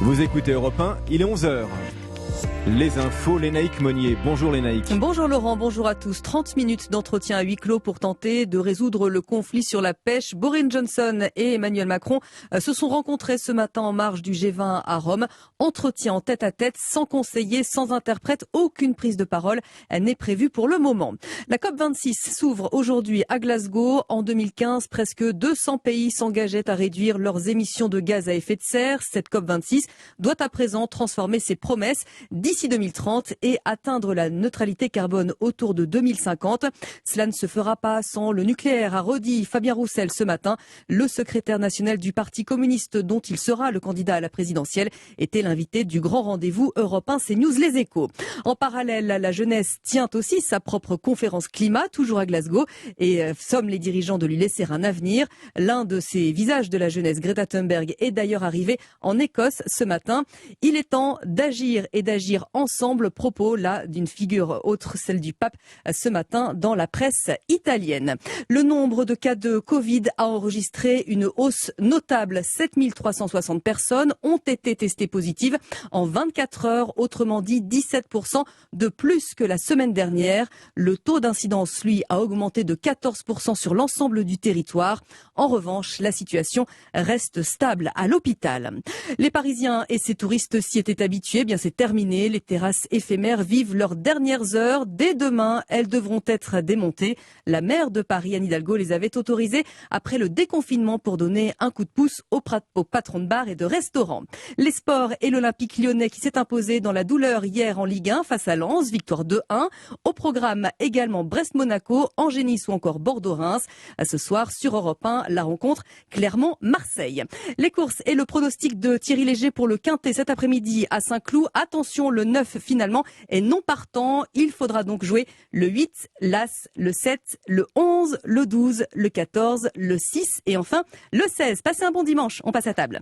Vous écoutez Europe 1, il est 11h. Les infos, Lénaïque Monnier. Bonjour Lénaïque. Bonjour Laurent, bonjour à tous. 30 minutes d'entretien à huis clos pour tenter de résoudre le conflit sur la pêche. Boris Johnson et Emmanuel Macron se sont rencontrés ce matin en marge du G20 à Rome. Entretien en tête-à-tête, sans conseiller, sans interprète. Aucune prise de parole n'est prévue pour le moment. La COP26 s'ouvre aujourd'hui à Glasgow. En 2015, presque 200 pays s'engageaient à réduire leurs émissions de gaz à effet de serre. Cette COP26 doit à présent transformer ses promesses d'ici 2030 et atteindre la neutralité carbone autour de 2050. Cela ne se fera pas sans le nucléaire, a redit Fabien Roussel ce matin. Le secrétaire national du Parti communiste, dont il sera le candidat à la présidentielle, était l'invité du grand rendez-vous Europe 1 CNews Les Échos. En parallèle, la jeunesse tient aussi sa propre conférence climat, toujours à Glasgow, et somme les dirigeants de lui laisser un avenir. L'un de ces visages de la jeunesse, Greta Thunberg, est d'ailleurs arrivé en Écosse ce matin. Il est temps d'agir et d'agir ensemble, propos là d'une figure autre, celle du pape, ce matin dans la presse italienne. Le nombre de cas de Covid a enregistré une hausse notable. 7360 personnes ont été testées positives en 24 heures, autrement dit 17% de plus que la semaine dernière. Le taux d'incidence, lui, a augmenté de 14% sur l'ensemble du territoire. En revanche, la situation reste stable à l'hôpital. Les Parisiens et ces touristes s'y étaient habitués, bien c'est terminé. Les terrasses éphémères vivent leurs dernières heures. Dès demain, elles devront être démontées. La maire de Paris, Anne Hidalgo, les avait autorisées après le déconfinement pour donner un coup de pouce aux patrons de bars et de restaurants. Les sports et l'Olympique lyonnais qui s'est imposé dans la douleur hier en Ligue 1 face à Lens, victoire 2-1. Au programme également Brest-Monaco, Angers-Nice ou encore Bordeaux-Reims. Ce soir sur Europe 1, la rencontre Clermont-Marseille. Les courses et le pronostic de Thierry Léger pour le Quintet cet après-midi à Saint-Cloud. Attention, le 9 finalement est non partant. Il faudra donc jouer le 8, l'As, le 7, le 11, le 12, le 14, le 6 et enfin le 16. Passez un bon dimanche. On passe à table.